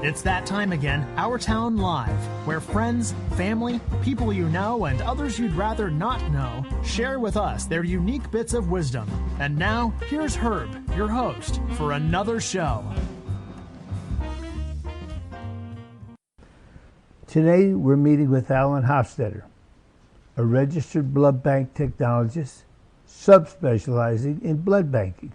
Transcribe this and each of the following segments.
It's that time again, Our Town Live, where friends, family, people you know, and others you'd rather not know share with us their unique bits of wisdom. And now, here's Herb, your host, for another show. Today, we're meeting with Alan Hoffstadter, a registered blood bank technologist subspecializing in blood banking.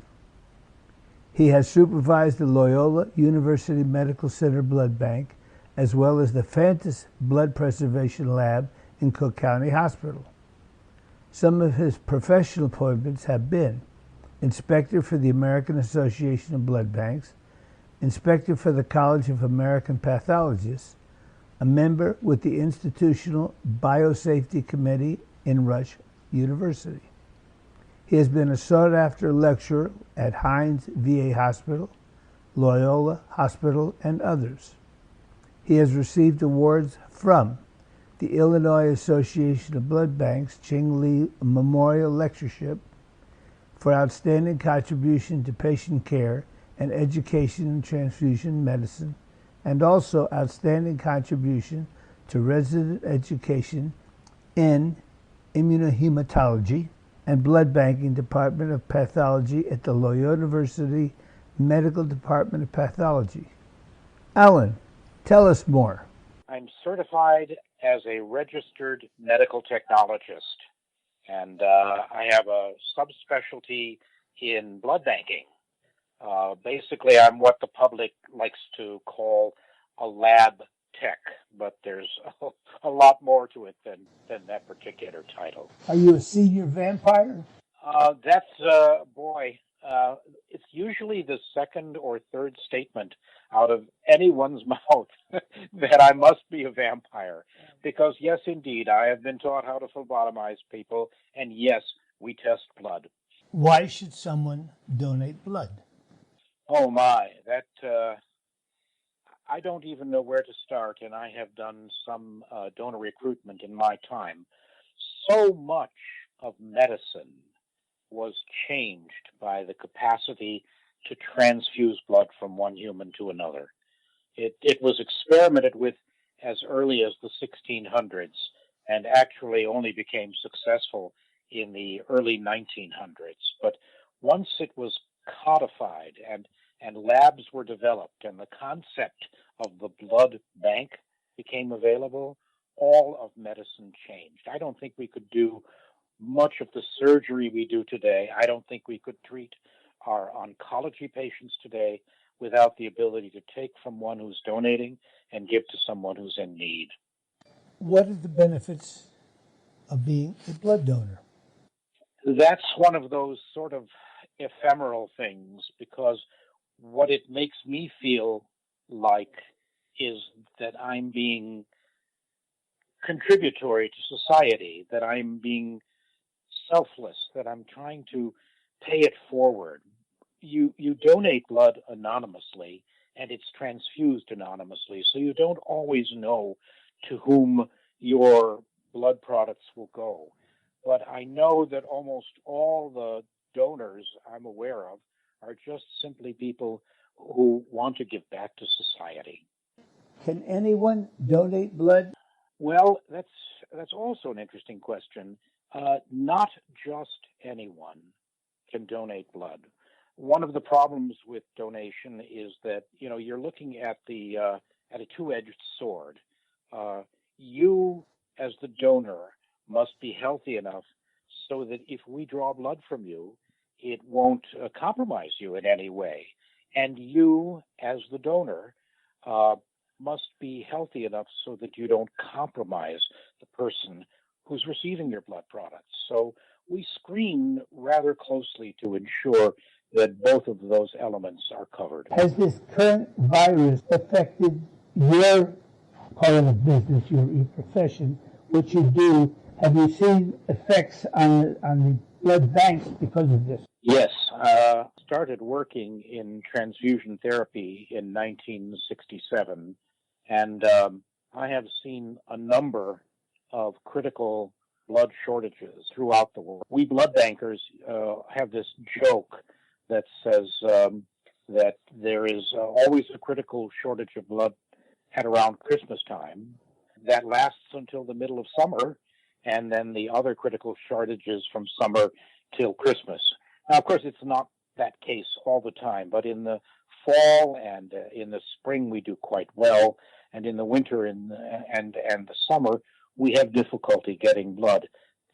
He has supervised the Loyola University Medical Center Blood Bank, as well as the Fantus Blood Preservation Lab in Cook County Hospital. Some of his professional appointments have been Inspector for the American Association of Blood Banks, Inspector for the College of American Pathologists, a member with the Institutional Biosafety Committee in Rush University. He has been a sought-after lecturer at Hines Va Hospital, Loyola Hospital, and others. He has received awards from the Illinois Association of Blood Banks Chang Memorial Lectureship for outstanding contribution to patient care and education in transfusion medicine, and also outstanding contribution to resident education in Immunohematology and Blood Banking Department of Pathology at the Loyola University Medical Department of Pathology. Alan, tell us more. I'm certified as a registered medical technologist, and I have a subspecialty in blood banking. Basically, I'm what the public likes to call a lab tech, but there's a lot more to it than that particular title. Are you a senior vampire? It's usually the second or third statement out of anyone's mouth that I must be a vampire. Because, yes, indeed, I have been taught how to phlebotomize people, and yes, we test blood. Why should someone donate blood? Oh, my, I don't even know where to start, and I have done some donor recruitment in my time. So much of medicine was changed by the capacity to transfuse blood from one human to another. It was experimented with as early as the 1600s and actually only became successful in the early 1900s. But once it was codified and labs were developed and the concept of the blood bank became available, all of medicine changed. I don't think we could do much of the surgery we do today. I don't think we could treat our oncology patients today without the ability to take from one who's donating and give to someone who's in need. What are the benefits of being a blood donor? That's one of those sort of ephemeral things, because what it makes me feel like is that I'm being contributory to society, that I'm being selfless, that I'm trying to pay it forward. You donate blood anonymously, and it's transfused anonymously, so you don't always know to whom your blood products will go. But I know that almost all the donors I'm aware of are just simply people who want to give back to society. Can anyone donate blood? Well, that's also an interesting question. Not just anyone can donate blood. One of the problems with donation is that, you're looking at at a two-edged sword. You, as the donor, must be healthy enough so that if we draw blood from you, it won't compromise you in any way. And you, as the donor, must be healthy enough so that you don't compromise the person who's receiving your blood products. So we screen rather closely to ensure that both of those elements are covered. Has this current virus affected your part of the business, your profession, what you do? Have you seen effects on the blood banks because of this? Yes. Started working in transfusion therapy in 1967, and I have seen a number of critical blood shortages throughout the world. We blood bankers have this joke that says that there is always a critical shortage of blood at around Christmas time. That lasts until the middle of summer, and then the other critical shortages from summer till Christmas. Now, of course, it's not that case all the time, but in the fall and in the spring we do quite well, and in the winter and the summer we have difficulty getting blood.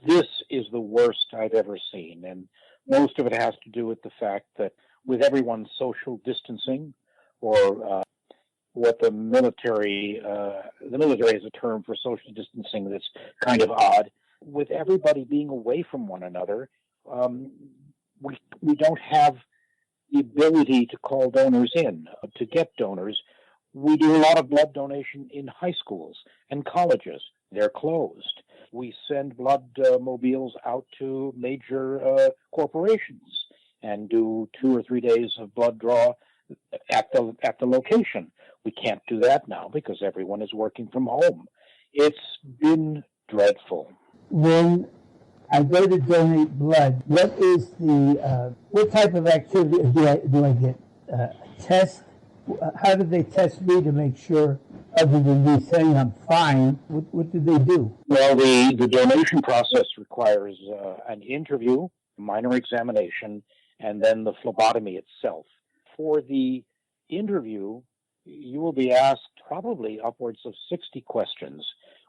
This is the worst I've ever seen, and most of it has to do with the fact that with everyone's social distancing, or what the military is a term for social distancing that's kind of odd, with everybody being away from one another, we don't have the ability to call donors in, to get donors. We do a lot of blood donation in high schools and colleges. They're closed. We send blood mobiles out to major corporations and do 2 or 3 days of blood draw at the location. We can't do that now because everyone is working from home. It's been dreadful. When I go to donate blood, what type of activity do I get? A test? How do they test me to make sure, other than me saying I'm fine? What do they do? Well, the donation process requires an interview, minor examination, and then the phlebotomy itself. For the interview, you will be asked probably upwards of 60 questions,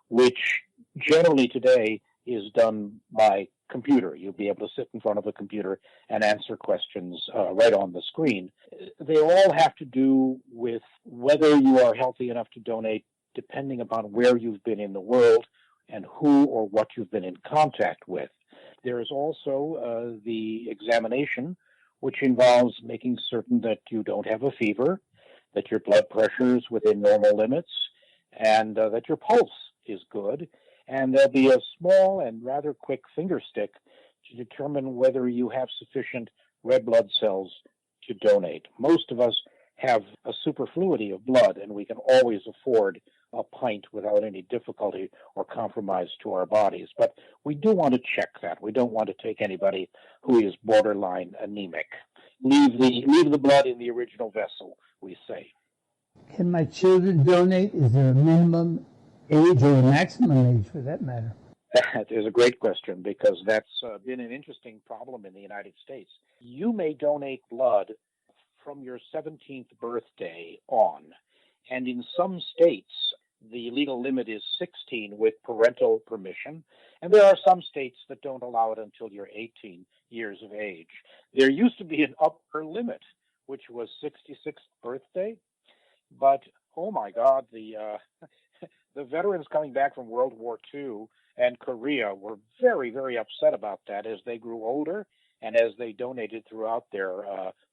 which generally today is done by computer. You'll be able to sit in front of a computer and answer questions right on the screen. They all have to do with whether you are healthy enough to donate, depending upon where you've been in the world and who or what you've been in contact with. There is also the examination, which involves making certain that you don't have a fever, that your blood pressure is within normal limits, and that your pulse is good. And there'll be a small and rather quick finger stick to determine whether you have sufficient red blood cells to donate. Most of us have a superfluity of blood, and we can always afford a pint without any difficulty or compromise to our bodies. But we do want to check that. We don't want to take anybody who is borderline anemic. Leave the blood in the original vessel, we say. Can my children donate? Is there a minimum age or a maximum age for that matter? That is a great question, because that's been an interesting problem in the United States. You may donate blood from your 17th birthday on, and in some states, the legal limit is 16 with parental permission, and there are some states that don't allow it until you're 18 years of age. There used to be an upper limit, which was 66th birthday, but oh my God, the veterans coming back from World War II and Korea were very, very upset about that as they grew older and as they donated throughout their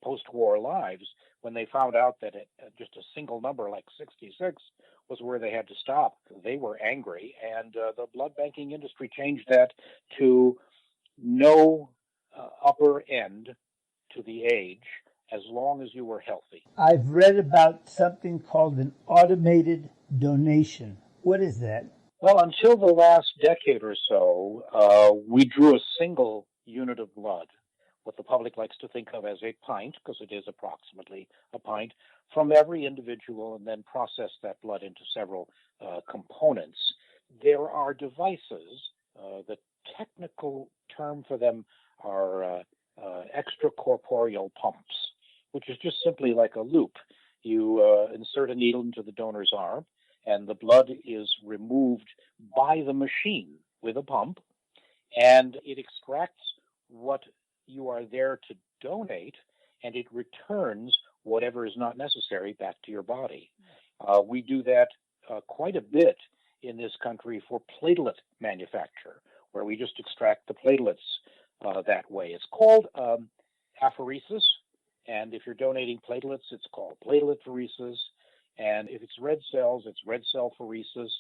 post-war lives. When they found out that just a single number like 66 was where they had to stop, they were angry, and the blood banking industry changed that to no upper end to the age as long as you were healthy. I've read about something called an automated donation. What is that? Well, until the last decade or so, we drew a single unit of blood, what the public likes to think of as a pint, because it is approximately a pint, from every individual, and then process that blood into several components. There are devices, the technical term for them are extracorporeal pumps, which is just simply like a loop. You insert a needle into the donor's arm, and the blood is removed by the machine with a pump, and it extracts what you are there to donate, and it returns whatever is not necessary back to your body. We do that quite a bit in this country for platelet manufacture, where we just extract the platelets that way. It's called apheresis, and if you're donating platelets, it's called platelet pheresis. And if it's red cells, it's red cell pheresis.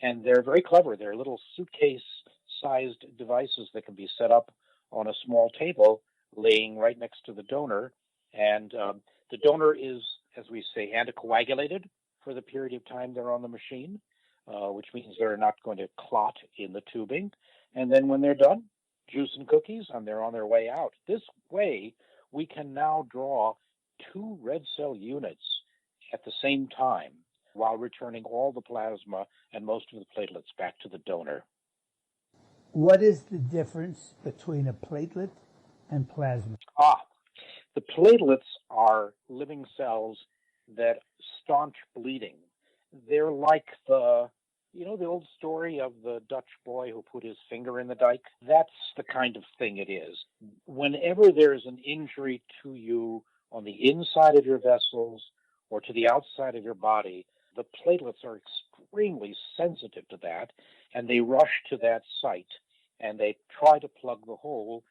And they're very clever. They're little suitcase-sized devices that can be set up on a small table laying right next to the donor. And the donor is, as we say, anticoagulated for the period of time they're on the machine, which means they're not going to clot in the tubing. And then when they're done, juice and cookies, and they're on their way out. This way, we can now draw 2 red cell units at the same time while returning all the plasma and most of the platelets back to the donor. What is the difference between a platelet and plasma? The platelets are living cells that staunch bleeding. They're like the old story of the Dutch boy who put his finger in the dike? That's the kind of thing it is. Whenever there's an injury to you on the inside of your vessels or to the outside of your body, the platelets are extremely sensitive to that, and they rush to that site, and they try to plug the hole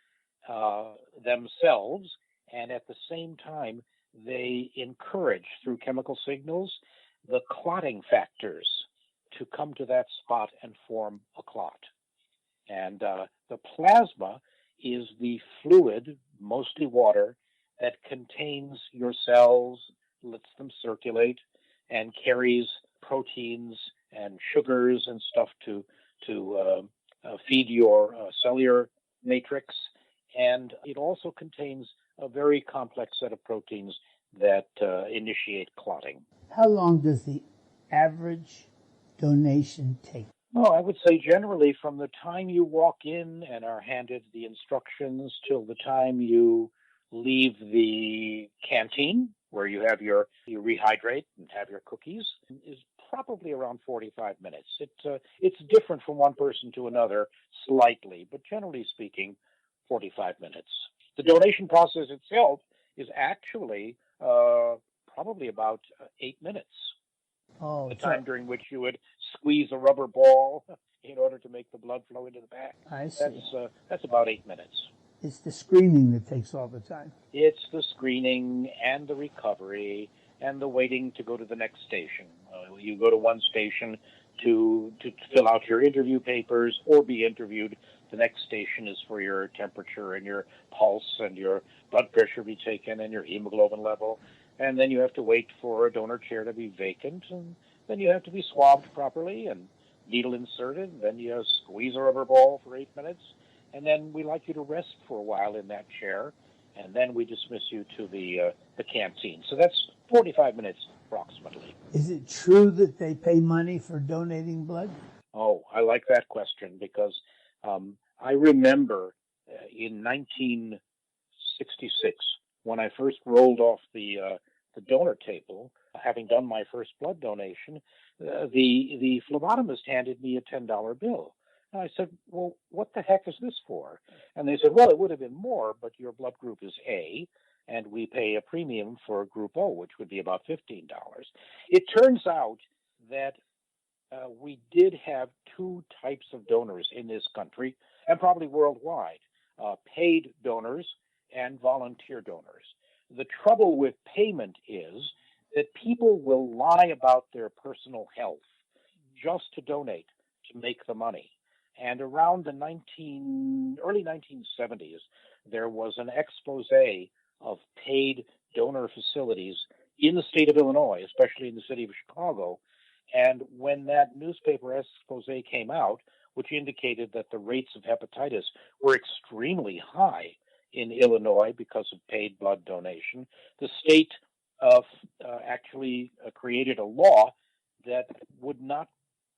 themselves, and at the same time, they encourage, through chemical signals, the clotting factors to come to that spot and form a clot. And the plasma is the fluid, mostly water, that contains your cells, lets them circulate, and carries proteins and sugars and stuff to feed your cellular matrix. And it also contains a very complex set of proteins that initiate clotting. How long does the average donation take? Oh, I would say generally from the time you walk in and are handed the instructions till the time you leave the canteen, where you rehydrate and have your cookies, is probably around 45 minutes. It's different from one person to another slightly, but generally speaking, 45 minutes. The donation process itself is actually probably about 8 minutes. Oh, the time during which you would squeeze a rubber ball in order to make the blood flow into the back. I see. That's about 8 minutes. It's the screening that takes all the time. It's the screening and the recovery and the waiting to go to the next station. You go to one station to fill out your interview papers or be interviewed. The next station is for your temperature and your pulse and your blood pressure to be taken and your hemoglobin level. And then you have to wait for a donor chair to be vacant. And then you have to be swabbed properly and needle inserted. Then you squeeze a rubber ball for 8 minutes. And then we like you to rest for a while in that chair. And then we dismiss you to the canteen. So that's 45 minutes approximately. Is it true that they pay money for donating blood? Oh, I like that question because I remember in 1966 when I first rolled off the donor table, having done my first blood donation, the phlebotomist handed me a $10 bill. And I said, well, what the heck is this for? And they said, well, it would have been more, but your blood group is A, and we pay a premium for group O, which would be about $15. It turns out that we did have two types of donors in this country, and probably worldwide, paid donors and volunteer donors. The trouble with payment is that people will lie about their personal health just to donate, to make the money. And around the early 1970s, there was an expose of paid donor facilities in the state of Illinois, especially in the city of Chicago. And when that newspaper expose came out, which indicated that the rates of hepatitis were extremely high in Illinois because of paid blood donation, the state actually created a law that would not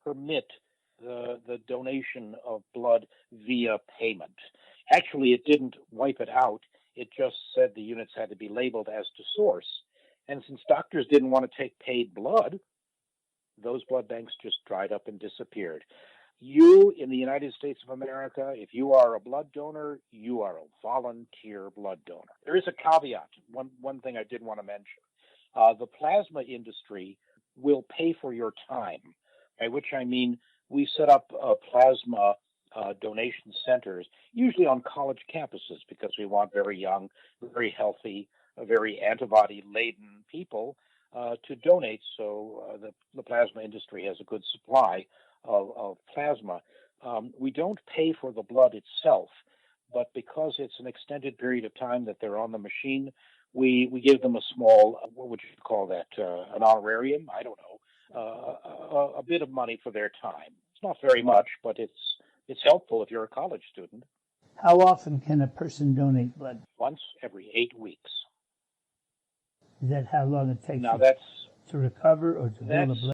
permit the donation of blood via payment. Actually, it didn't wipe it out. It just said the units had to be labeled as to source. And since doctors didn't want to take paid blood, those blood banks just dried up and disappeared. You, in the United States of America, if you are a blood donor, you are a volunteer blood donor. There is a caveat, one thing I did want to mention. The plasma industry will pay for your time, by which I mean we set up plasma donation centers, usually on college campuses, because we want very young, very healthy, very antibody-laden people to donate, so the plasma industry has a good supply of plasma. We don't pay for the blood itself, but because it's an extended period of time that they're on the machine, we give them a small, what would you call that, an honorarium? I don't know, a bit of money for their time. It's not very much, but it's helpful if you're a college student. How often can a person donate blood? Once every 8 weeks. Is that how long it takes Now you that's to recover or to build a blood?